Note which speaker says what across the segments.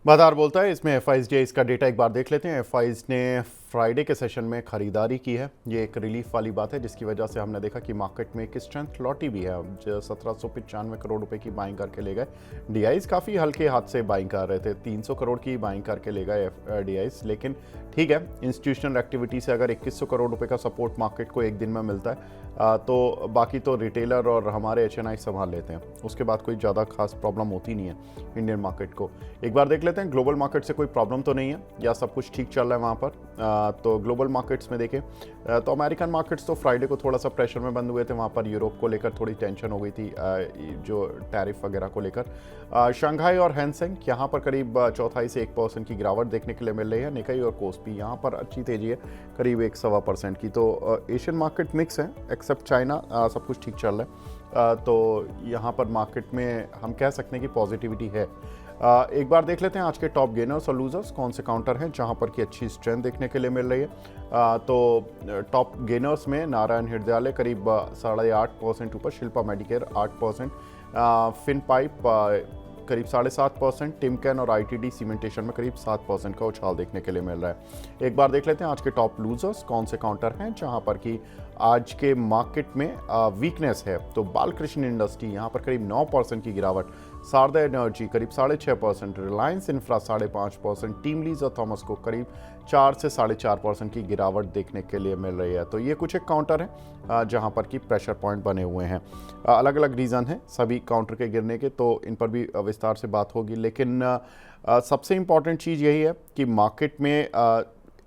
Speaker 1: बाजार बोलता है इसमें एफआईज का डेटा एक बार देख लेते हैं। एफआईज ने फ्राइडे के सेशन में खरीदारी की है। ये एक रिलीफ वाली बात है जिसकी वजह से हमने देखा कि मार्केट में एक स्ट्रेंथ लौटी भी है। अब 1795 करोड़ रुपए की बाइंग करके ले गए। डीआईज काफ़ी हल्के हाथ से बाइंग कर रहे थे, 300 करोड़ की बाइंग करके ले गए डीआईज। लेकिन ठीक है, इंस्टीट्यूशनल एक्टिविटी से अगर 2100 करोड़ रुपए का सपोर्ट मार्केट को एक दिन में मिलता है तो बाकी तो रिटेलर और हमारे एचएनआई संभाल लेते हैं। उसके बाद कोई ज़्यादा खास प्रॉब्लम होती नहीं है इंडियन मार्केट को। एक बार देख लेते हैं ग्लोबल मार्केट से कोई प्रॉब्लम तो नहीं है या सब कुछ ठीक चल रहा है वहाँ पर। तो ग्लोबल मार्केट्स में देखें तो अमेरिकन मार्केट्स तो फ्राइडे को थोड़ा सा प्रेशर में बंद हुए थे। वहाँ पर यूरोप को लेकर थोड़ी टेंशन हो गई थी जो टैरिफ वगैरह को लेकर। शंघाई और हैंगसेंग यहाँ पर करीब 1/4 से 1% की गिरावट देखने के लिए मिल रही है। निकाई और कोस्पी यहाँ पर अच्छी तेजी है, करीब 1-1.25% की। तो एशियन मार्केट मिक्स है एक्सेप्ट चाइना, सब कुछ ठीक चल रहा है। तो यहाँ पर मार्केट में हम कह सकते हैं कि पॉजिटिविटी है। एक बार देख लेते हैं आज के टॉप गेनर्स और लूजर्स कौन से काउंटर हैं जहां पर की अच्छी स्ट्रेंथ देखने के लिए मिल रही है। तो टॉप गेनर्स में नारायण हृदयालय करीब 8.5% ऊपर, शिल्पा मेडिकेयर 8%, फिन पाइप करीब 7.5%, टिमकेन और आईटीडी सीमेंटेशन में करीब 7% का उछाल देखने के लिए मिल रहा है। एक बार देख लेते हैं आज के टॉप लूजर्स कौन से काउंटर हैं जहां पर कि आज के मार्केट में वीकनेस है। तो बालकृष्ण इंडस्ट्री यहाँ पर करीब 9% की गिरावट, शारदा एनर्जी करीब 6.5%, रिलायंस इंफ्रा 5.5%, टीम लीज और थॉमस को करीब 4 से 4.5% की गिरावट देखने के लिए मिल रही है। तो ये कुछ एक काउंटर है जहां पर कि प्रेशर पॉइंट बने हुए हैं। अलग अलग रीज़न है सभी काउंटर के गिरने के, तो इन पर भी विस्तार से बात होगी। लेकिन सबसे इम्पॉर्टेंट चीज़ यही है कि मार्केट में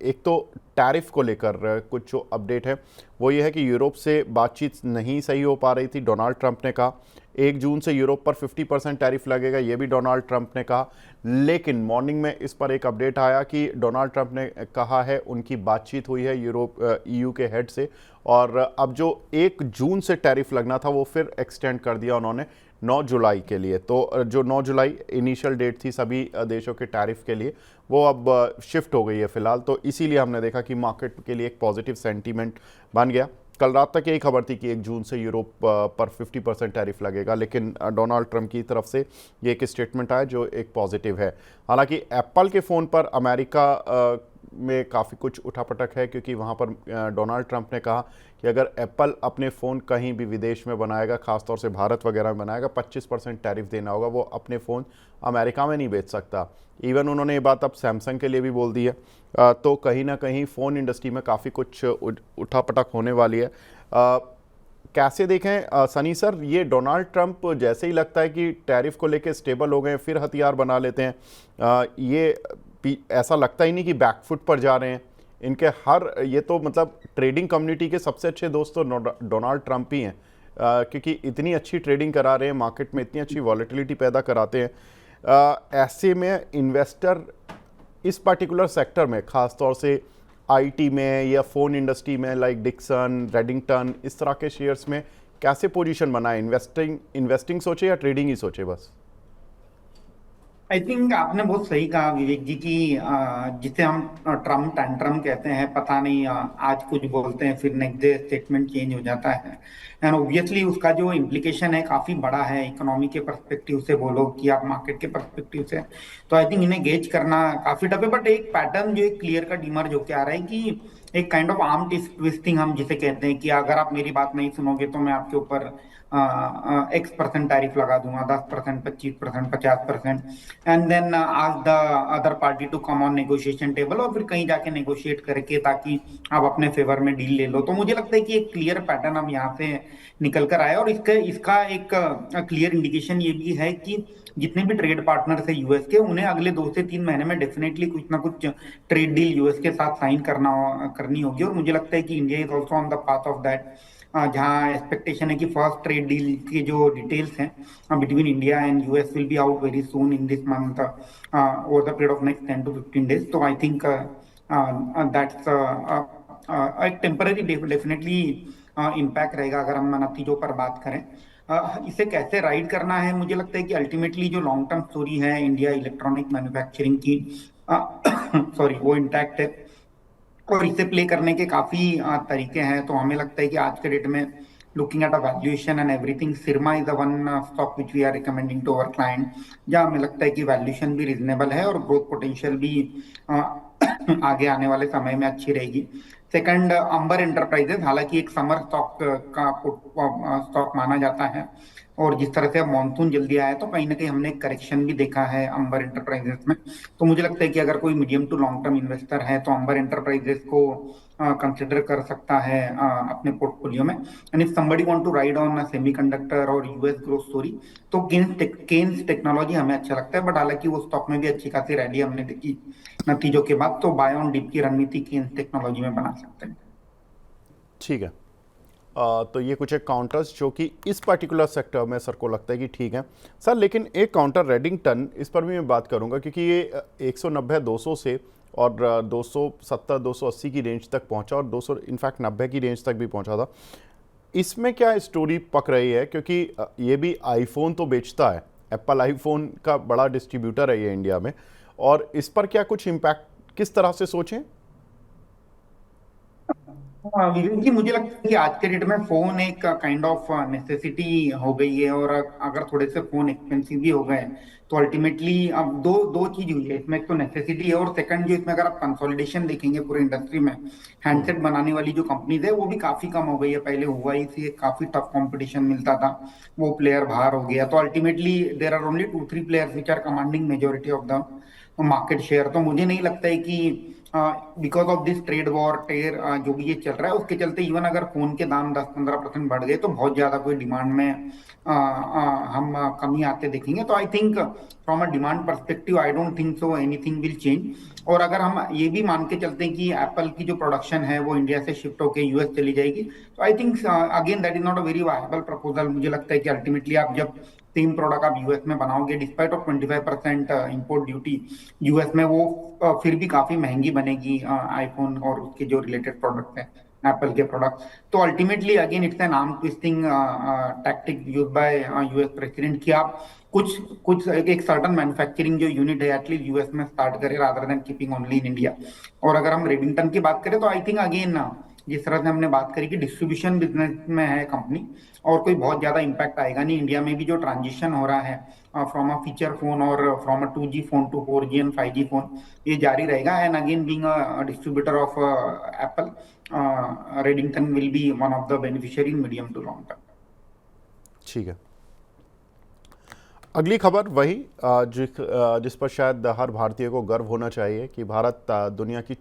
Speaker 1: एक तो टैरिफ को लेकर कुछ जो अपडेट है वो ये है कि यूरोप से बातचीत नहीं सही हो पा रही थी। डोनाल्ड ट्रंप ने कहा 1 जून से यूरोप पर 50% टैरिफ लगेगा, ये भी डोनाल्ड ट्रंप ने कहा। लेकिन मॉर्निंग में इस पर एक अपडेट आया कि डोनाल्ड ट्रंप ने कहा है उनकी बातचीत हुई है यूरोप ईयू के हेड से, और अब जो 1 जून से टैरिफ लगना था वो फिर एक्सटेंड कर दिया उन्होंने 9 जुलाई के लिए। तो जो 9 जुलाई इनिशियल डेट थी सभी देशों के टैरिफ के लिए, वो अब शिफ्ट हो गई है फिलहाल। तो इसीलिए हमने देखा कि मार्केट के लिए एक पॉजिटिव सेंटीमेंट बन गया। कल रात तक यही खबर थी कि 1 जून से यूरोप पर 50% टैरिफ लगेगा, लेकिन डोनाल्ड ट्रंप की तरफ से ये एक स्टेटमेंट आया जो एक पॉजिटिव है। हालांकि एप्पल के फ़ोन पर अमेरिका में काफ़ी कुछ उठापटक है, क्योंकि वहाँ पर डोनाल्ड ट्रंप ने कहा कि अगर एप्पल अपने फ़ोन कहीं भी विदेश में बनाएगा, ख़ासतौर से भारत वगैरह में बनाएगा, 25% टैरिफ देना होगा, वो अपने फ़ोन अमेरिका में नहीं बेच सकता। इवन उन्होंने ये बात अब सैमसंग के लिए भी बोल दी है। तो कहीं ना कहीं फ़ोन इंडस्ट्री में काफ़ी कुछ उठापटक होने वाली है। कैसे देखें सनी सर, ये डोनाल्ड ट्रंप जैसे ही लगता है कि टैरिफ को लेके स्टेबल हो गए फिर हथियार बना लेते हैं। ऐसा लगता ही नहीं कि बैकफुट पर जा रहे हैं इनके। ये तो मतलब ट्रेडिंग कम्युनिटी के सबसे अच्छे दोस्त तो डोनाल्ड ट्रंप ही हैं, क्योंकि इतनी अच्छी ट्रेडिंग करा रहे हैं मार्केट में, इतनी अच्छी वॉलेटिलिटी पैदा कराते हैं। ऐसे में इन्वेस्टर इस पर्टिकुलर सेक्टर में, ख़ासतौर से आईटी में या फ़ोन इंडस्ट्री में लाइक डिक्सन, रेडिंगटन, इस तरह के शेयर्स में कैसे पोजीशन बनाए? इन्वेस्टिंग सोचे या ट्रेडिंग ही सोचे बस?
Speaker 2: आई थिंक आपने बहुत सही कहा विवेक जी की जिसे हम ट्रम्प टैंट्रम कहते हैं, पता नहीं आज कुछ बोलते हैं फिर नेक्स्ट डे स्टेटमेंट चेंज हो जाता है। एंड ऑब्वियसली उसका जो इम्प्लीकेशन है काफी बड़ा है इकोनॉमी के पर्सपेक्टिव से, बोलो कि आप मार्केट के पर्सपेक्टिव से। तो आई थिंक इन्हें गेज करना काफी टफ है। बट एक पैटर्न जो एक क्लियर कट इमर्ज होकर आ रहा है कि एक काइंड ऑफ आर्म ट्विस्टिंग हम जिसे कहते हैं कि अगर आप मेरी बात नहीं सुनोगे तो मैं आपके ऊपर X% टैरिफ लगा दूंगा, 10%, 25%, 50%, and then ask the other party to come on negotiation table, और फिर कहीं जाके नेगोशिएट करके ताकि आप अपने फेवर में डील ले लो। तो मुझे लगता है कि एक क्लियर पैटर्न हम यहाँ से निकल कर आए, और इसका एक क्लियर इंडिकेशन ये भी है कि जितने भी ट्रेड पार्टनर है यूएस के, उन्हें अगले 2 से 3 महीने में डेफिनेटली कुछ ना कुछ ट्रेड डील यूएस के साथ साइन करनी होगी। और मुझे लगता है कि India is also on the path of that, जहाँ एक्सपेक्टेशन है कि फर्स्ट ट्रेड डील की जो डिटेल्स हैं between India and US will be out very soon in this month over the period of next 10 to 15 days। तो I think that's एक temporary definitely impact रहेगा अगर हम नतीजों पर बात करें। इसे कैसे राइड करना है, मुझे लगता है कि अल्टीमेटली जो लॉन्ग टर्म स्टोरी है इंडिया इलेक्ट्रॉनिक मैन्युफैक्चरिंग की सॉरी वो इंटैक्ट है, और इसे प्ले करने के काफी तरीके हैं। तो हमें लगता है कि आज के डेट में looking at a valuation and everything, Sirma is the one stock which we are recommending to our client, जहाँ हमें लगता है कि वैल्यूएशन भी रिजनेबल है और ग्रोथ पोटेंशियल भी आगे आने वाले समय में अच्छी रहेगी। सेकंड, अंबर एंटरप्राइजेस, हालांकि एक समर स्टॉक का स्टॉक माना जाता है, और जिस तरह से अब मानसून जल्दी आया तो कहीं ना कहीं हमने एक करेक्शन भी देखा है अंबर एंटरप्राइजेस में। तो मुझे लगता है कि अगर कोई medium to long term investor है तो अंबर एंटरप्राइजेस को कंसिडर कर सकता है अपने पोर्टफोलियो में। And if somebody want to ride on semiconductor और यूएस ग्रोथ स्टोरी, तो केन्स टेक्नोलॉजी हमें अच्छा लगता है, बट हालांकि वो स्टॉक में भी अच्छी खासी रैली हमने देखी नतीजों के बाद, तो बाय ऑन डिप की रणनीति केन्स टेक्नोलॉजी में बना सकते हैं।
Speaker 1: ठीक है। तो ये कुछ एक काउंटर्स जो कि इस पर्टिकुलर सेक्टर में सर को लगता है कि ठीक है सर, लेकिन एक काउंटर रेडिंगटन, इस पर भी मैं बात करूंगा क्योंकि ये 190 200 से और 270 280 की रेंज तक पहुंचा और 200 इनफैक्ट 90 की रेंज तक भी पहुंचा था। इसमें क्या स्टोरी पक रही है, क्योंकि ये भी आईफोन तो बेचता है, एप्पल आईफोन का बड़ा डिस्ट्रीब्यूटर है ये इंडिया में, और इस पर क्या कुछ इम्पैक्ट किस तरह से सोचें?
Speaker 2: विवेक जी, मुझे लगता है कि आज के डेट में फोन एक काइंड ऑफ नेसेसिटी हो गई है, और अगर थोड़े से फोन एक्सपेंसिव भी हो गए तो अल्टीमेटली अब दो दो चीज हुई है इसमें। एक तो नेसेसिटी है, और सेकंड जो इसमें अगर आप कंसोलिडेशन देखेंगे पूरे इंडस्ट्री में, हैंडसेट बनाने वाली जो कंपनीज है वो भी काफी कम हो गई है। पहले हुआई से काफी टफ कंपटीशन मिलता था, वो प्लेयर बाहर हो गया, तो ultimately there are only 2-3 players which are commanding majority of the market share. तो मुझे नहीं लगता है कि because of this trade war टेर जो भी ये चल रहा है उसके चलते इवन अगर फोन के दाम 10-15% बढ़ गए तो बहुत ज्यादा कोई डिमांड में हम कमी आते देखेंगे। तो I think from a demand perspective I don't think so anything will change. और अगर हम ये भी मान के चलते हैं कि एप्पल की जो प्रोडक्शन है वो इंडिया से शिफ्ट होकर यूएस चली जाएगी, तो I think again that is not a very viable proposal. मुझे लगता है कि अल्टीमेटली आप जब सेम प्रोडक्ट आप यूएस में बनाओगे despite of 25% import duty US में, वो फिर भी काफी महंगी बनेगी आईफोन और उसके जो रिलेटेड प्रोडक्ट है एप्पल के प्रोडक्ट। तो ultimately again it's an arm twisting tactic use by US president कि आप कुछ कुछ एक सर्टन मैन्युफैक्चरिंग जो यूनिट है एटलीस्ट यूएस में स्टार्ट करें rather than keeping only in India. और अगर हम रेडिंगटन की बात करें तो आई थिंक अगेन जिस तरह से हमने बात करी कि डिस्ट्रीब्यूशन बिजनेस में है कंपनी, और कोई बहुत ज्यादा इम्पैक्ट आएगा नहीं। इंडिया में भी जो ट्रांजिशन हो रहा है फ्रॉम अ फीचर फोन और from a 2G phone to 4G and 5G phone, ये जारी रहेगा। And again being a distributor of Apple, Redington will be one of the beneficiary in medium to long term.
Speaker 1: ठीक है। अगली खबर वही जिस पर शायद हर भारतीय को गर्व होना चाहिए कि भारत दुनिया की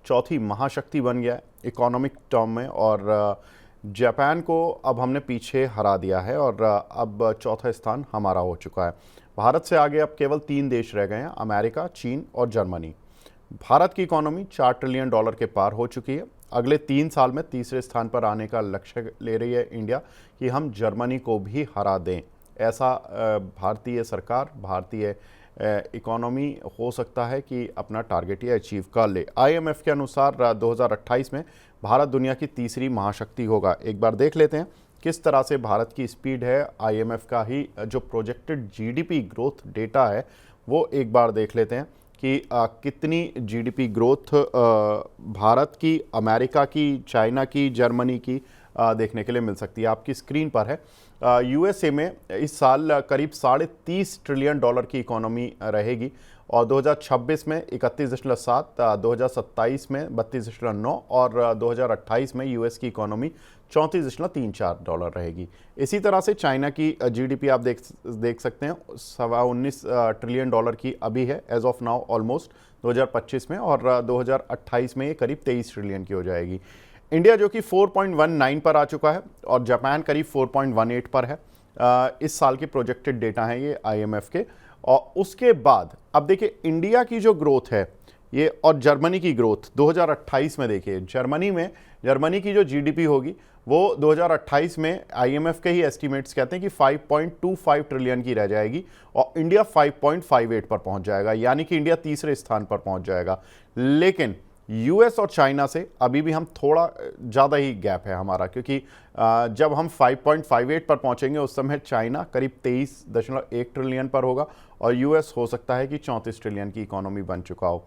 Speaker 1: चौथी महाशक्ति बन गया है इकोनॉमिक टर्म में, और जापान को अब हमने पीछे हरा दिया है और अब चौथा स्थान हमारा हो चुका है। भारत से आगे अब केवल 3 देश रह गए हैं, अमेरिका, चीन और जर्मनी। भारत की इकोनॉमी $4 ट्रिलियन के पार हो चुकी है। अगले 3 साल में तीसरे स्थान पर आने का लक्ष्य ले रही है इंडिया कि हम जर्मनी को भी हरा दें। ऐसा भारतीय सरकार, भारतीय इकोनॉमी हो सकता है कि अपना टारगेट ये अचीव कर ले। IMF के अनुसार 2028 में भारत दुनिया की तीसरी महाशक्ति होगा। एक बार देख लेते हैं किस तरह से भारत की स्पीड है। IMF का ही जो प्रोजेक्टेड GDP ग्रोथ डेटा है वो एक बार देख लेते हैं कि कितनी GDP ग्रोथ भारत की, अमेरिका की, चाइना की, जर्मनी की देखने के लिए मिल सकती है। आपकी स्क्रीन पर है। USA में इस साल करीब $30.5 ट्रिलियन की इकोनॉमी रहेगी और 2026 में 31.7, 2027 में 32.9 और 2028 में US की इकोनॉमी $34.34 रहेगी। इसी तरह से चाइना की GDP आप देख सकते हैं, $19 ट्रिलियन की अभी है एज ऑफ नाउ ऑलमोस्ट 2025 में, और 2028 में ये करीब 23 ट्रिलियन की हो जाएगी। इंडिया जो कि 4.19 पर आ चुका है और जापान करीब 4.18 पर है। इस साल के प्रोजेक्टेड डेटा हैं ये IMF के। और उसके बाद अब देखिए इंडिया की जो ग्रोथ है ये और जर्मनी की ग्रोथ 2028 में देखिए, जर्मनी की जो GDP होगी वो 2028 में IMF के ही एस्टिमेट्स कहते हैं कि 5.25 ट्रिलियन की रह जाएगी और इंडिया 5.58 पर पहुंच जाएगा, यानी कि इंडिया तीसरे स्थान पर पहुंच जाएगा। लेकिन US और चाइना से अभी भी हम थोड़ा ज़्यादा ही गैप है हमारा, क्योंकि जब हम 5.58 पर पहुंचेंगे उस समय चाइना करीब 23.1 ट्रिलियन पर होगा और US हो सकता है कि 34 ट्रिलियन की इकोनॉमी बन चुका हो।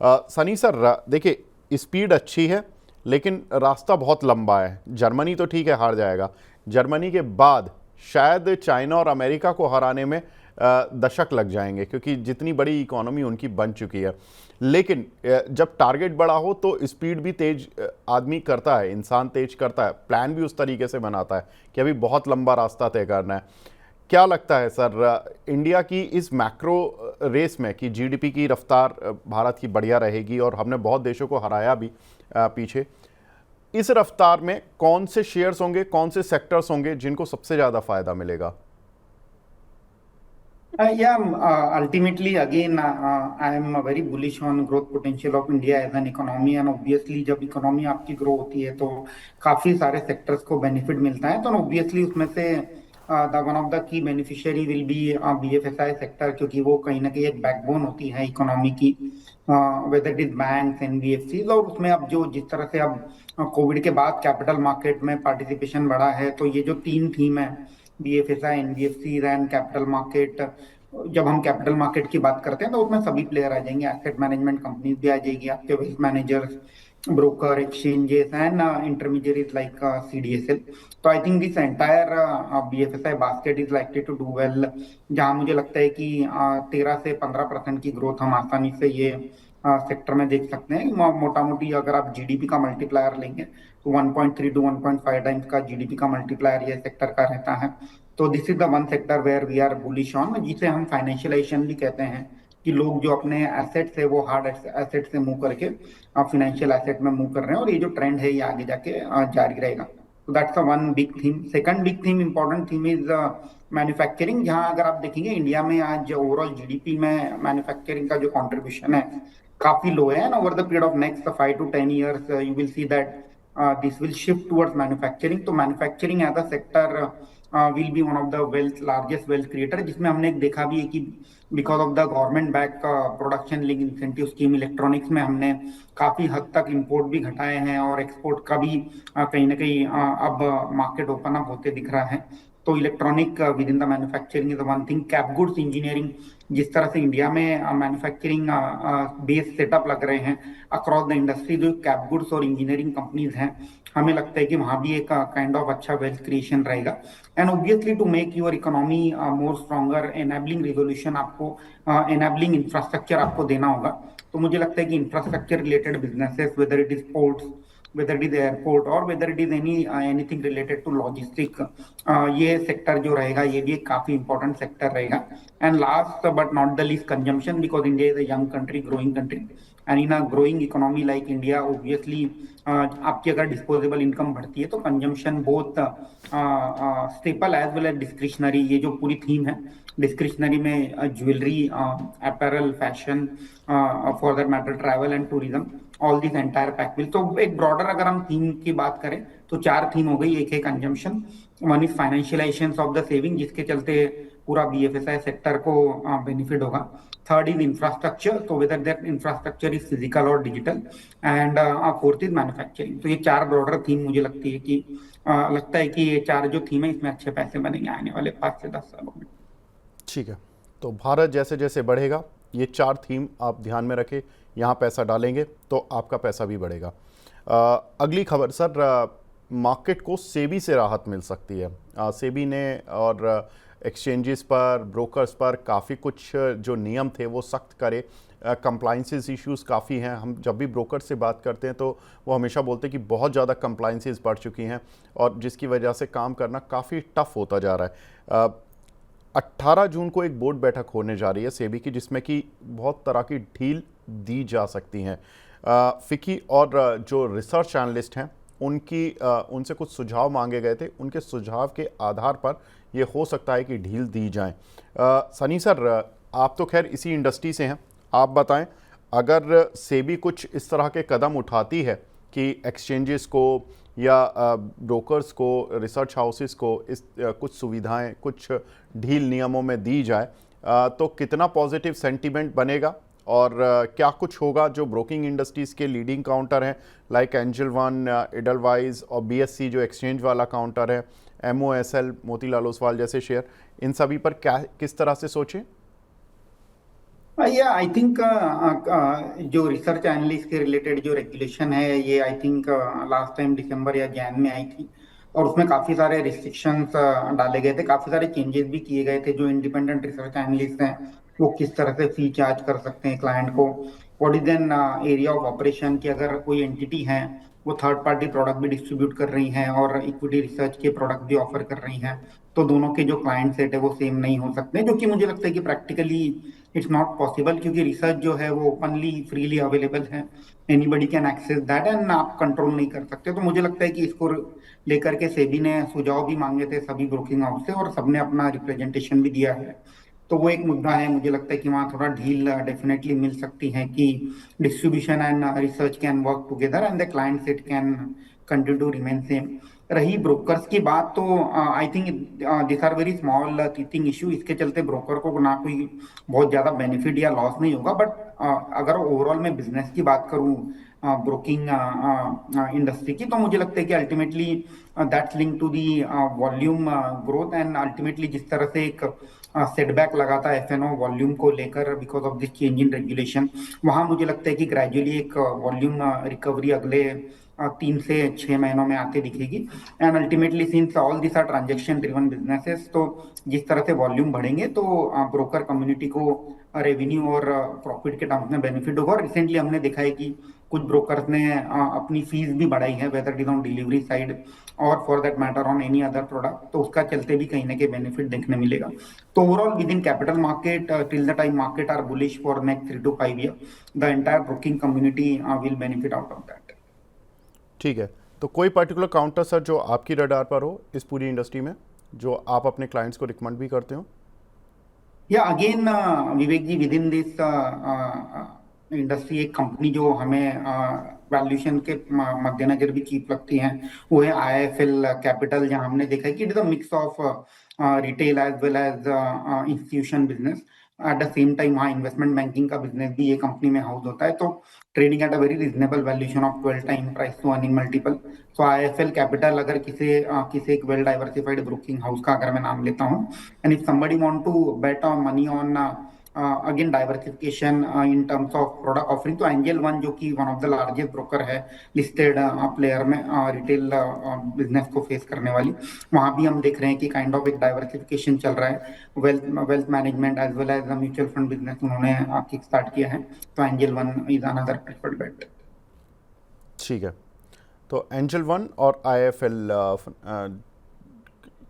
Speaker 1: सनी सर देखिए स्पीड अच्छी है लेकिन रास्ता बहुत लंबा है। जर्मनी तो ठीक है, हार जाएगा। जर्मनी के बाद शायद चाइना और अमेरिका को हराने में दशक लग जाएंगे, क्योंकि जितनी बड़ी इकोनॉमी उनकी बन चुकी है। लेकिन जब टारगेट बड़ा हो तो स्पीड भी तेज आदमी करता है, इंसान तेज करता है, प्लान भी उस तरीके से बनाता है कि अभी बहुत लंबा रास्ता तय करना है। क्या लगता है सर, इंडिया की इस मैक्रो रेस में कि जीडीपी की रफ्तार भारत की बढ़िया रहेगी और हमने बहुत देशों को हराया भी पीछे, इस रफ्तार में कौन से शेयर्स होंगे, कौन से सेक्टर्स होंगे जिनको सबसे ज़्यादा फायदा मिलेगा?
Speaker 2: Yeah, ultimately, again, I am very bullish on growth potential of India as an economy, and obviously जब इकोनॉमी आपकी ग्रो होती है तो काफी सारे सेक्टर्स को बेनिफिट मिलता है। तो ऑब्वियसली उसमें से the one of the key beneficiary will be BFSI sector, क्योंकि वो कहीं ना कहीं एक बैकबोन होती है इकोनॉमी की, weather it is banks, NBFC. और उसमें अब जो जिस तरह से अब कोविड के बाद कैपिटल मार्केट में पार्टिसिपेशन बढ़ा है, तो ये जो तीन थीम है, BFSI, NBFC and capital market, जब हम कैपिटल मार्केट की बात करते हैं तो उसमें सभी प्लेयर आ जाएंगे, एसेट मैनेजमेंट कंपनीज भी आ जाएगी, आपके wealth managers, broker, exchanges and intermediaries like CDSL. तो I think this entire BFSI basket is likely to do well, जहां मुझे लगता है कि 13 से 15% की ग्रोथ हम आसानी से ये सेक्टर में देख सकते हैं। मोटा मोटी अगर आप जीडीपी का मल्टीप्लायर लेंगे तो 1.3 to 1.5 टाइम्स का जीडीपी का मल्टीप्लायर ये सेक्टर का रहता है। तो this is the one sector where we are bullish on, जिसे हम फाइनेंशियलाइजेशन भी कहते हैं, कि लोग जो अपने एसेट से वो हार्ड एसेट से मूव करके फाइनेंशियल एसेट में मूव कर रहे हैं, और ये जो ट्रेंड है ये आगे जाके जारी रहेगा। तो that's a one big theme. Second big theme, important theme is manufacturing, जहां अगर आप देखेंगे इंडिया में आज ओवरऑल जीडीपी में मैन्युफैक्चरिंग का जो कंट्रीब्यूशन है काफी लो है, and over the period of next 5 to 10 years you will see that this will shift towards manufacturing। तो manufacturing as a sector will be one of the largest wealth creator, जिसमें हमने देखा भी है कि because of the government back production link incentive scheme electronics में हमने काफी हद तक इंपोर्ट भी घटाए हैं, और एक्सपोर्ट का भी कहीं ना कहीं अब मार्केट ओपन अप होते दिख रहा है। तो electronic with in the manufacturing is one thing. Cap goods engineering, जिस तरह से इंडिया में मैन्युफैक्चरिंग बेस सेटअप लग रहे हैं अक्रॉस द इंडस्ट्री, जो कैप गुड्स और इंजीनियरिंग कंपनीज हैं, हमें लगता है कि वहां भी एक काइंड ऑफ अच्छा वेल्थ क्रिएशन रहेगा। And obviously to make your economy more stronger, enabling resolution आपको, एनेबलिंग इंफ्रास्ट्रक्चर आपको देना होगा। तो मुझे लगता है कि infrastructure related businesses, whether it is ports, whether it is airport or whether it is anything related to logistic, ये सेक्टर जो रहेगा ये भी एक काफी इंपॉर्टेंट सेक्टर रहेगा। And last but not the least, consumption, because India is a young country, growing country, and in a growing economy like India obviously आपकी अगर डिस्पोजेबल इनकम बढ़ती है तो consumption both staple as well as discretionary, ये जो पूरी theme है discretionary में jewellery, apparel, fashion, for that matter travel and tourism, all this entire pack will. तो एक ब्रॉडर अगर हम थीम की बात करें तो 4 थीम हो गई। एक है consumption, one is financialisation of the saving, जिसके चलते पूरा बीएफएसआई सेक्टर को बेनिफिट होगा। थर्ड इज इंफ्रास्ट्रक्चर, तो whether that infrastructure is physical और digital, and fourth is manufacturing. तो ये 4 ब्रॉडर थीम मुझे लगती है कि लगता है कि ये 4 जो थीम है इसमें अच्छे पैसे बनेंगे आने वाले 5 से 10 सालों में।
Speaker 1: ठीक है, तो भारत जैसे जैसे बढ़ेगा ये 4 थीम आप ध्यान में रखें, यहाँ पैसा डालेंगे तो आपका पैसा भी बढ़ेगा। अगली खबर सर, मार्केट को सेबी से राहत मिल सकती है। सेबी ने और एक्सचेंजेस पर, ब्रोकर्स पर काफ़ी कुछ जो नियम थे वो सख्त करे। कंप्लाइंसेस इश्यूज़ काफ़ी हैं। हम जब भी ब्रोकर से बात करते हैं तो वो हमेशा बोलते हैं कि बहुत ज़्यादा कंप्लाइंसेस बढ़ चुकी हैं और जिसकी वजह से काम करना काफ़ी टफ होता जा रहा है। 18 जून को एक बोर्ड बैठक होने जा रही है सेबी की, जिसमें कि बहुत तरह की ढील दी जा सकती हैं। फिकी और जो रिसर्च एनालिस्ट हैं उनसे कुछ सुझाव मांगे गए थे, उनके सुझाव के आधार पर ये हो सकता है कि ढील दी जाए। सनी सर, आप तो खैर इसी इंडस्ट्री से हैं, आप बताएं अगर सेबी कुछ इस तरह के कदम उठाती है कि एक्सचेंजेस को या ब्रोकर्स को, रिसर्च हाउसेस को इस कुछ सुविधाएं, कुछ ढील नियमों में दी जाए, तो कितना पॉजिटिव सेंटीमेंट बनेगा और क्या कुछ होगा जो ब्रोकिंग इंडस्ट्रीज़ के लीडिंग काउंटर हैं लाइक एंजल वन, एडलवाइज और बीएससी जो एक्सचेंज वाला काउंटर है, एमओएसएल, मोतीलाल ओसवाल जैसे शेयर, इन सभी पर क्या किस तरह से सोचें?
Speaker 2: ये आई थिंक जो रिसर्च एनालिस्ट के रिलेटेड जो रेगुलेशन है, ये आई थिंक लास्ट टाइम दिसंबर या जैन में आई थी, और उसमें काफी सारे रिस्ट्रिक्शंस डाले गए थे, काफी सारे चेंजेस भी किए गए थे। जो इंडिपेंडेंट रिसर्च एनालिस्ट हैं वो किस तरह से फी चार्ज कर सकते हैं क्लाइंट को, what is an area of operation, कि अगर कोई एंटिटी है वो थर्ड पार्टी प्रोडक्ट भी डिस्ट्रीब्यूट कर रही है और इक्विटी रिसर्च के प्रोडक्ट भी ऑफर कर रही हैं, तो दोनों के जो क्लाइंट सेट है वो सेम नहीं हो सकते, जो कि मुझे लगता है कि प्रैक्टिकली इट्स नॉट पॉसिबल, क्योंकि रिसर्च जो है वो ओपनली फ्रीली अवेलेबल है, anybody can access that, and आप कंट्रोल नहीं कर सकते। तो मुझे लगता है कि इसको लेकर के सेबी ने सुझाव भी मांगे थे सभी ब्रोकिंग हाउस से, और सबने अपना रिप्रेजेंटेशन भी दिया है। तो वो एक मुद्दा है, मुझे लगता है कि वहाँ थोड़ा ढील डेफिनेटली मिल सकती है, कि distribution and research can work together and the client set can continue to remain same. रही ब्रोकर्स की बात, तो I think this are very small teething issue, इसके चलते ब्रोकर को ना कोई बहुत ज्यादा बेनिफिट या लॉस नहीं होगा। बट अगर ओवरऑल मैं बिजनेस की बात करूं ब्रोकिंग इंडस्ट्री की, तो मुझे लगता है कि ultimately that's link to the volume growth, and ultimately जिस तरह से एक सेटबैक लगा था एफएनओ वॉल्यूम को लेकर because of this change in regulation, वहां मुझे लगता है कि ग्रेजुअली एक वॉल्यूम रिकवरी अगले 3 से 6 महीनों में आते दिखेगी। And ultimately since all this are transaction driven businesses, तो जिस तरह से वॉल्यूम बढ़ेंगे तो ब्रोकर कम्युनिटी को रेवेन्यू और प्रॉफिट के टर्म्स में बेनिफिट होगा। और रिसेंटली हमने देखा है कि कुछ ब्रोकर्स ने अपनी फीस भी बढ़ाई है, whether it is on delivery side और for that matter on any other product, तो उसका चलते भी कहीं ना कहीं बेनिफिट देखने मिलेगा। तो overall within capital market till the time market are bullish for next 3 to 5 year, the entire broking community will benefit out of that.
Speaker 1: ठीक है, तो कोई पर्टिकुलर काउंटर सर जो आपकी रडार पर हो इस पूरी इंडस्ट्री में, जो आप अपने क्लाइंट्स को रिकमेंड भी करते हो?
Speaker 2: या again Vivek ji, within this industry एक कंपनी जो हमें वैल्यूएशन के मद्देनजर भी चीप लगती है, वो है आईआईएफएल कैपिटल, जहां हमने देखा है कि it is a mix of retail as well as institution business. At the same time वहाँ इन्वेस्टमेंट बैंकिंग का बिजनेस भी ये कंपनी में हाउस होता है, तो trading at a very reasonable valuation of 12 time price to earning multiple. So IFL capital अगर किसी एक वेल डाइवर्सिफाइड ब्रोकिंग हाउस का अगर मैं नाम लेता हूँ, and if somebody want to bet on money on again diversification in terms of product offering, तो एंजल वन जो कि one of the largest broker है लिस्टेड प्लेयर में रिटेल बिजनेस को फेस करने वाली, वहां भी हम देख रहे हैं कि काइंड ऑफ एक डाइवर्सिफिकेशन चल रहा है। Wealth management as well as mutual fund business उन्होंने किक स्टार्ट किया है, तो Angel One is another preferred bet.
Speaker 1: ठीक है, तो एंजल वन और आईएफएल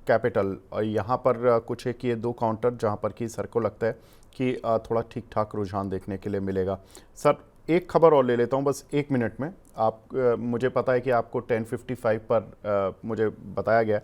Speaker 1: कैपिटल, और यहाँ पर कुछ एक ये दो काउंटर जहाँ पर कि सर को लगता है कि थोड़ा ठीक ठाक रुझान देखने के लिए मिलेगा। सर एक खबर और ले लेता हूँ बस 1 मिनट में। आप मुझे पता है कि आपको 10:55 पर मुझे बताया गया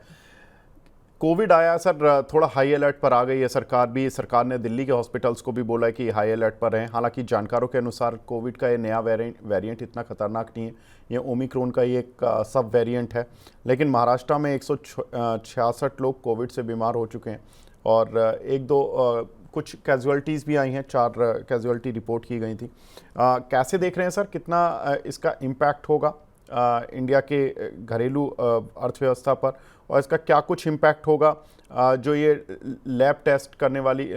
Speaker 1: कोविड आया सर, थोड़ा हाई अलर्ट पर आ गई है सरकार भी। सरकार ने दिल्ली के हॉस्पिटल्स को भी बोला है कि हाई अलर्ट पर रहें। हालांकि जानकारों के अनुसार कोविड का ये नया वेरिएंट इतना खतरनाक नहीं है, ये ओमिक्रॉन का ही एक सब वेरिएंट है। लेकिन महाराष्ट्र में 166 लोग कोविड से बीमार हो चुके हैं और एक दो कुछ कैजुअल्टीज़ भी आई हैं, 4 कैजुअल्टी रिपोर्ट की गई थी। कैसे देख रहे हैं सर, कितना इसका इम्पैक्ट होगा इंडिया के घरेलू अर्थव्यवस्था पर, और इसका क्या कुछ इम्पैक्ट होगा जो ये लैब टेस्ट करने वाली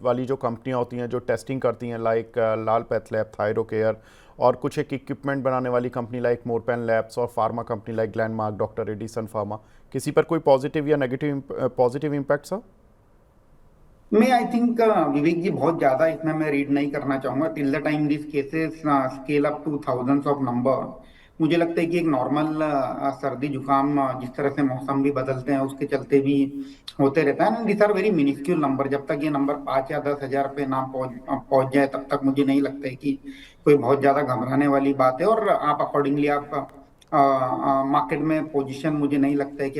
Speaker 1: वाली जो कंपनियां होती हैं जो टेस्टिंग करती हैं, like Lal path lab, Thyrocare, और कुछ एक इक्विपमेंट बनाने वाली कंपनी लाइक मोरपेन लैब्स, और pharma company like Glenmark, doctor Edison pharma, किसी पर कोई पॉजिटिव या नेगेटिव पॉजिटिव इम्पैक्ट सर?
Speaker 2: मैं आई थिंक विवेक जी बहुत ज्यादा इसमें मैं रीड नहीं करना चाहूंगा till the time this cases scale up two thousands of number. मुझे लगता है कि एक नॉर्मल सर्दी जुकाम जिस तरह से मौसम भी बदलते हैं उसके चलते भी होते रहता है, this are very minuscule number. जब तक ये नंबर 5 या 10 हजार पे ना पहुंच जाए तब तक मुझे नहीं लगता है कि कोई बहुत ज्यादा घबराने वाली बात है। और आप अकॉर्डिंगली आप मार्केट में पोजीशन मुझे नहीं लगता है कि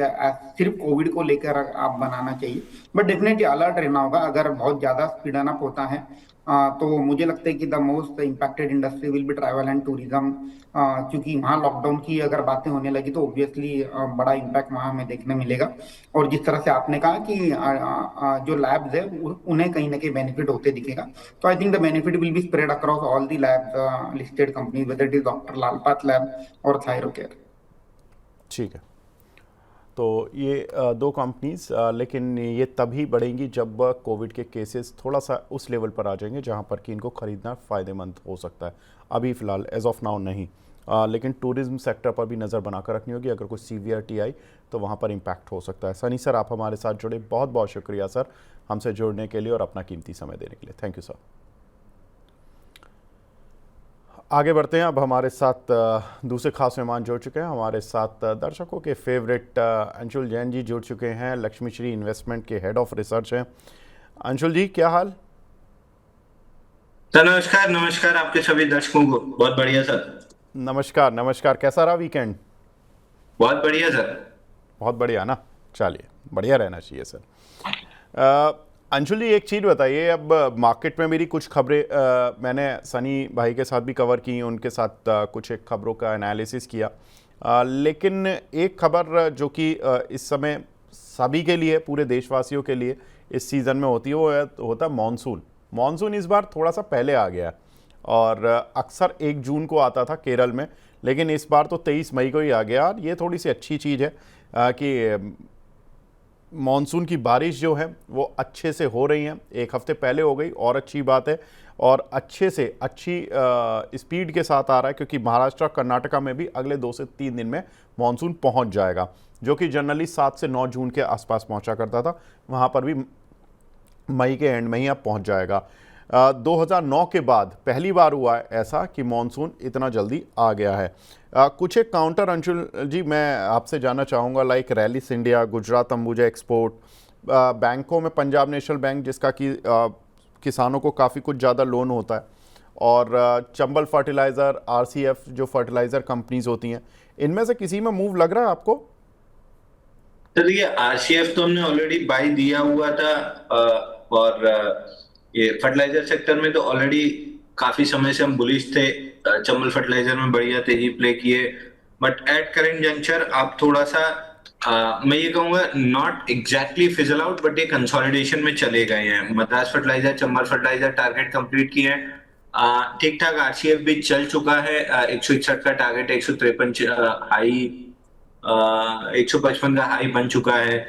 Speaker 2: सिर्फ कोविड को लेकर आप बनाना चाहिए, बट डेफिनेटली अलर्ट रहना होगा। अगर बहुत ज्यादा स्पीडन अप होता है तो मुझे लगता है कि the most impacted industry will be travel and tourism, क्योंकि वहाँ लॉकडाउन की अगर बातें होने लगी तो ऑब्वियसली बड़ा इम्पैक्ट वहाँ हमें देखने मिलेगा। और जिस तरह से आपने कहा कि जो लैब्स है उन्हें कहीं ना कहीं बेनिफिट होते दिखेगा, तो I think the benefit will be spread across all the labs listed companies, weather it is doctor Lal path lab और थायरोकेयर।
Speaker 1: ठीक है, तो ये दो कंपनीज, लेकिन ये तभी बढ़ेंगी जब कोविड के केसेस थोड़ा सा उस लेवल पर आ जाएंगे जहां पर कि इनको ख़रीदना फ़ायदेमंद हो सकता है। अभी फ़िलहाल एज ऑफ नाउ नहीं। लेकिन टूरिज़्म सेक्टर पर भी नज़र बनाकर रखनी होगी, अगर कोई सीवियरिटी आई तो वहाँ पर इम्पैक्ट हो सकता है। सनी सर, आप हमारे साथ जुड़े, बहुत बहुत शुक्रिया सर हमसे जुड़ने के लिए और अपना कीमती समय देने के लिए। Thank you sir. आगे बढ़ते हैं। अब हमारे साथ दूसरे खास मेहमान जुड़ चुके हैं। हमारे साथ दर्शकों के फेवरेट अंशुल जैन जी जुड़ चुके हैं, लक्ष्मी श्री इन्वेस्टमेंट के हेड ऑफ रिसर्च हैं। अंशुल जी, क्या हाल?
Speaker 3: सर नमस्कार। नमस्कार आपके सभी दर्शकों को। बहुत बढ़िया सर।
Speaker 1: नमस्कार नमस्कार, कैसा रहा वीकेंड?
Speaker 3: बहुत बढ़िया सर।
Speaker 1: बहुत बढ़िया ना, चलिए बढ़िया रहना चाहिए सर। अंशुल जी, एक चीज़ बताइए, अब मार्केट में मेरी कुछ खबरें मैंने सनी भाई के साथ भी कवर की, उनके साथ कुछ एक खबरों का एनालिसिस किया, लेकिन एक खबर जो कि इस समय सभी के लिए, पूरे देशवासियों के लिए इस सीज़न में होती है, वो होता मानसून। मानसून इस बार थोड़ा सा पहले आ गया और अक्सर 1 जून को आता था केरल में, लेकिन इस बार तो 23 मई को ही आ गया। और ये थोड़ी सी अच्छी चीज़ है कि मॉनसून की बारिश जो है वो अच्छे से हो रही है। 1 हफ्ते पहले हो गई और अच्छी बात है, और अच्छे से अच्छी स्पीड के साथ आ रहा है, क्योंकि महाराष्ट्र और कर्नाटका में भी अगले 2 से 3 दिन में मॉनसून पहुंच जाएगा, जो कि जनरली 7 से 9 जून के आसपास पहुंचा करता था। वहां पर भी मई के एंड में ही अब पहुंच जाएगा। 2009 के बाद पहली बार हुआ है ऐसा कि मॉनसून इतना जल्दी आ गया है। कुछ एक काउंटर अंशुल जी मैं आपसे जानना चाहूँगा, like Rallis India, Gujarat Ambuja export, बैंकों में पंजाब नेशनल बैंक जिसका कि किसानों को काफ़ी कुछ ज़्यादा लोन होता है, और चंबल फर्टिलाइज़र, आरसीएफ जो फर्टिलाइज़र कंपनीज होती हैं, इनमें से किसी में मूव लग रहा है आपको?
Speaker 3: तो देखिए, आरसीएफ तो हमने ऑलरेडी बाई दिया हुआ था, और ये फर्टिलाइजर सेक्टर में तो ऑलरेडी काफी समय से हम बुलिश थे। चंबल फर्टिलाइजर में बढ़िया तेजी प्ले किए, बट एट करेंट जंक्चर आप थोड़ा सा मैं ये कहूंगा not exactly fizzle out, but ये कंसोलिडेशन में चले गए हैं। Madras fertiliser, Chambal fertiliser target complete किए हैं, ठीक ठाक। आरसीएफ भी चल चुका है, 161 का टारगेट, 153 हाई, 155 का हाई बन चुका है।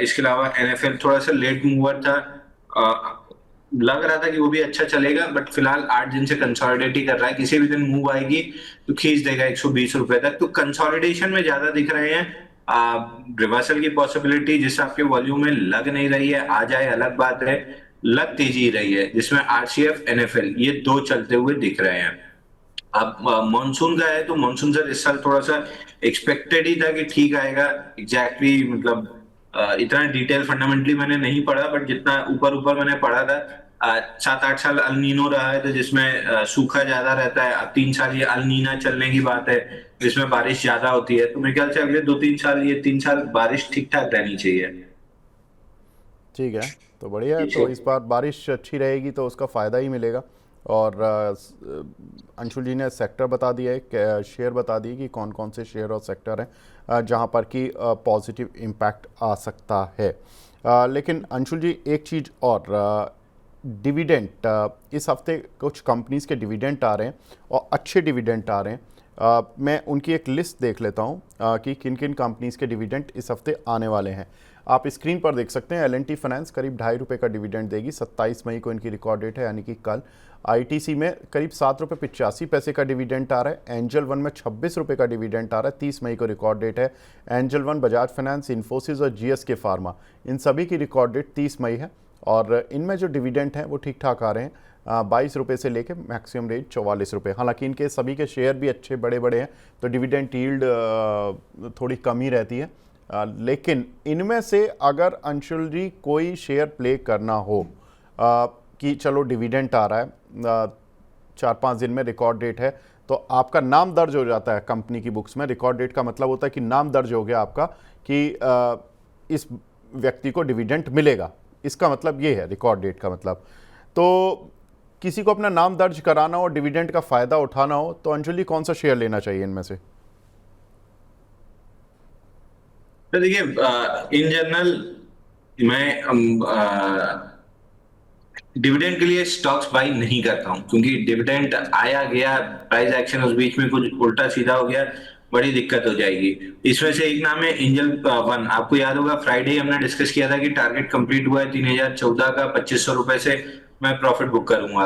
Speaker 3: इसके अलावा एनएफएल थोड़ा सा लेट मूवर था, लग रहा था कि वो भी अच्छा चलेगा, बट फिलहाल 8 दिन से कंसोलिडेट ही कर रहा है। किसी भी दिन मूव आएगी तो खींच देगा 120 रुपए तक। तो कंसोलिडेशन में ज्यादा दिख रहे हैं। रिवर्सल की पॉसिबिलिटी जिस आपके वॉल्यूम में लग नहीं रही है, आ जाए अलग बात है। लग तेजी रही है, जिसमें आरसीएफ, एनएफएल ये दो चलते हुए दिख रहे हैं। अब मानसून का है तो मानसून सर इस साल थोड़ा सा एक्सपेक्टेड ही था कि ठीक आएगा। एग्जैक्टली मतलब इतना डिटेल फंडामेंटली मैंने नहीं पढ़ा, बट जितना ऊपर ऊपर मैंने पढ़ा था, 7-8 साल अल नीनो रहा है तो जिसमें सूखा ज्यादा रहता है। अब 3 साल ये अल नीना चलने की बात है, जिसमें बारिश ज्यादा होती है। तो मेरे ख्याल से अगले 2-3 साल, ये 3 साल बारिश ठीक ठाक रहनी चाहिए।
Speaker 1: ठीक है, तो बढ़िया है। तो इस बार बारिश अच्छी रहेगी तो उसका फ़ायदा ही मिलेगा। और अंशुल जी ने सेक्टर बता दिया है, शेयर बता दिए कि कौन कौन से शेयर और सेक्टर हैं जहां पर कि पॉजिटिव इम्पैक्ट आ सकता है। लेकिन अंशुल जी, एक चीज़ और, डिविडेंट, इस हफ्ते कुछ कंपनीज़ के डिविडेंट आ रहे हैं और अच्छे डिविडेंट आ रहे हैं। मैं उनकी एक लिस्ट देख लेता हूं कि किन किन कंपनीज़ के डिविडेंट इस हफ्ते आने वाले हैं। आप स्क्रीन पर देख सकते हैं, एल&टी फाइनेंस करीब 2.5 रुपये का डिविडेंड देगी, 27 मई को इनकी रिकॉर्ड डेट है, यानी कि कल। आईटीसी में करीब 7 रुपये 85 पैसे का डिविडेंड आ रहा है। एंजल वन में 26 रुपये का डिविडेंड आ रहा है, 30 मई को रिकॉर्ड डेट है। Angel one, Bajaj finance, Infosys और जीएसके फार्मा, इन सभी की रिकॉर्ड डेट 30 मई है, और इनमें जो डिविडेंड हैं वो ठीक ठाक आ रहे हैं, 22 रुपये से लेकर मैक्सिमम रेंज 44 रुपये। हालांकि इनके सभी के शेयर भी अच्छे बड़े बड़े हैं, तो डिविडेंड यील्ड थोड़ी कम ही रहती है। लेकिन इनमें से अगर अंशुल जी कोई शेयर प्ले करना हो कि चलो डिविडेंट आ रहा है, 4-5 दिन में रिकॉर्ड डेट है, तो आपका नाम दर्ज हो जाता है कंपनी की बुक्स में। रिकॉर्ड डेट का मतलब होता है कि नाम दर्ज हो गया आपका कि इस व्यक्ति को डिविडेंट मिलेगा, इसका मतलब ये है रिकॉर्ड डेट का मतलब। तो किसी को अपना नाम दर्ज कराना हो, डिविडेंट का फ़ायदा उठाना हो, तो अंशुल जी कौन सा शेयर लेना चाहिए इनमें से?
Speaker 3: तो देखिए, इन जनरल मैं डिविडेंड के लिए स्टॉक्स बाई नहीं करता हूं, क्योंकि डिविडेंड आया गया, प्राइस एक्शन उस बीच में कुछ उल्टा सीधा हो गया, बड़ी दिक्कत हो जाएगी। इसमें से एक नाम है एंजल वन। आपको याद होगा फ्राइडे हमने डिस्कस किया था कि टारगेट कंप्लीट हुआ है 3014 का, 2500 रुपए से मैं प्रॉफिट बुक करूंगा।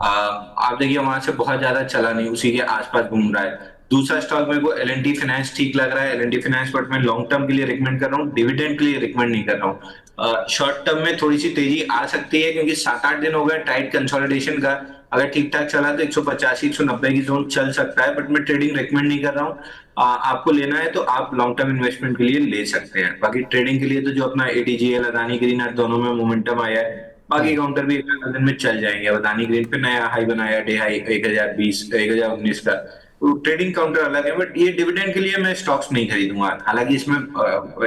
Speaker 3: आप देखिए वहां से बहुत ज्यादा चला नहीं, उसी के आसपास घूम रहा है। दूसरा स्टॉक मेरे को L&T फाइनेंस ठीक लग रहा है। L&T फाइनेंस बट मैं लॉन्ग टर्म के लिए रिकमेंड कर रहा हूँ, डिविडेंड के लिए रिकमेंड नहीं कर रहा हूँ। शॉर्ट टर्म में थोड़ी सी तेजी आ सकती है क्योंकि 7-8 दिन हो गए टाइट कंसोलिडेशन का। अगर ठीक ठाक चला तो 185 190 की जोन चल सकता है, बट मैं ट्रेडिंग रिकमेंड नहीं कर रहा हूँ। आपको लेना है तो आप लॉन्ग टर्म इन्वेस्टमेंट के लिए ले सकते हैं। बाकी ट्रेडिंग के लिए तो जो अपना ATGL अदानी ग्रीन आज दोनों में मोमेंटम आया है, बाकी काउंटर भी 1 दिन में चल जाएंगे। अदानी ग्रीन पे नया हाई बनाया, डे हाई 1019 का। तो ट्रेडिंग काउंटर अलग है, बट ये डिविडेंड के लिए मैं स्टॉक्स नहीं खरीदूंगा। हालांकि इसमें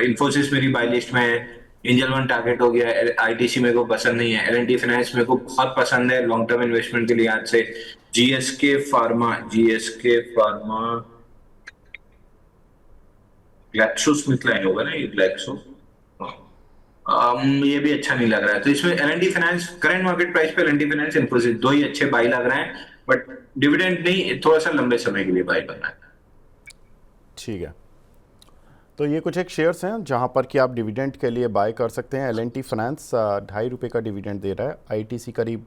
Speaker 3: इंफोसिस मेरी बाय लिस्ट में है, एंजल वन टारगेट हो गया, ITC मेरे को पसंद नहीं है, L&T फाइनेंस मेरे को बहुत पसंद है लॉन्ग टर्म इन्वेस्टमेंट के लिए आज से। GSK फार्मा ग्लैक्सोस्मिथक्लाइन होगा ना, ये ग्लैक्सो। ये भी अच्छा नहीं लग रहा है, तो इसमें L&T finance current market price पे L&T फाइनेंस इन्फोसिस दो ही अच्छे बाई लग रहे हैं, बट डिविडेंड नहीं, थोड़ा सा लंबे समय के लिए बाई करना है।
Speaker 1: ठीक है, तो ये कुछ एक शेयर्स हैं जहां पर कि आप डिविडेंड के लिए बाय कर सकते हैं। L&T फाइनेंस 2.5 रुपये का डिविडेंड दे रहा है, ITC करीब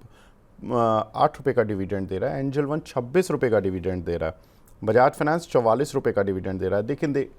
Speaker 1: 8 रुपये का डिविडेंड दे रहा है, एंजल वन 26 रुपये का डिविडेंड दे रहा है, बजाज फाइनेंस 44 रुपये का डिविडेंड दे रहा है।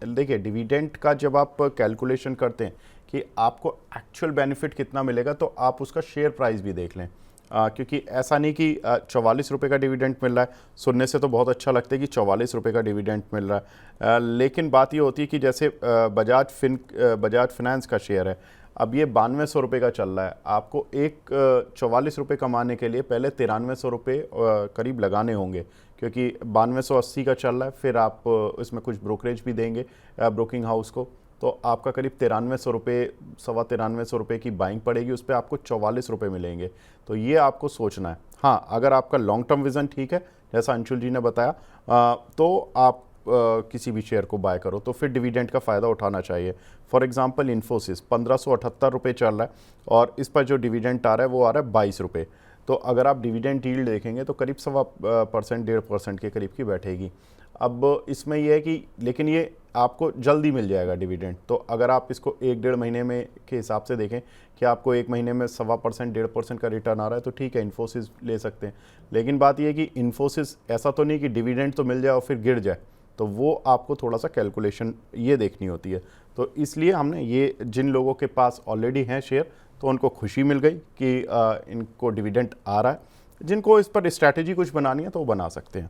Speaker 1: देखिए डिविडेंड का जब आप कैलकुलेशन करते हैं कि आपको एक्चुअल बेनिफिट कितना मिलेगा, तो आप उसका शेयर प्राइस भी देख लें। क्योंकि ऐसा नहीं कि 44 रुपये का डिविडेंड मिल रहा है, सुनने से तो बहुत अच्छा लगता है कि 44 रुपये का डिविडेंड मिल रहा है, लेकिन बात ये होती है कि जैसे बजाज फाइनेंस का शेयर है, अब ये 9200 रुपये का चल रहा है। आपको एक 44 रुपये कमाने के लिए पहले 9300 रुपये करीब लगाने होंगे, क्योंकि 9280 का चल रहा है। फिर आप इसमें कुछ ब्रोकरेज भी देंगे ब्रोकिंग हाउस को, तो आपका करीब 9300 रुपये, 9300 रुपये की बाइंग पड़ेगी, उस पर आपको 44 रुपये मिलेंगे। तो ये आपको सोचना है। हाँ, अगर आपका लॉन्ग टर्म विज़न ठीक है, जैसा अंशुल जी ने बताया, तो आप किसी भी शेयर को बाय करो, तो फिर डिविडेंड का फ़ायदा उठाना चाहिए। फॉर एग्जांपल इन्फोसिस 1578 रुपये चल रहा है, और इस पर जो डिविडेंड आ रहा है वो आ रहा है 22 रुपये। तो अगर आप डिविडेंड यील्ड देखेंगे तो करीब 1.25% 1.5% के करीब की बैठेगी। अब इसमें यह है कि लेकिन ये आपको जल्दी मिल जाएगा डिविडेंड। तो अगर आप इसको 1-1.5 महीने में के हिसाब से देखें कि आपको 1 महीने में 1.25% 1.5% का रिटर्न आ रहा है, तो ठीक है, इन्फोसिस ले सकते हैं। लेकिन बात यह है कि इन्फोसिस ऐसा तो नहीं कि डिविडेंड तो मिल जाए और फिर गिर जाए, तो वो आपको थोड़ा सा कैलकुलेशन ये देखनी होती है। तो इसलिए हमने ये, जिन लोगों के पास ऑलरेडी हैं शेयर, तो उनको खुशी मिल गई कि इनको डिविडेंड आ रहा है। जिनको इस पर स्ट्रैटेजी कुछ बनानी है तो वो बना सकते हैं।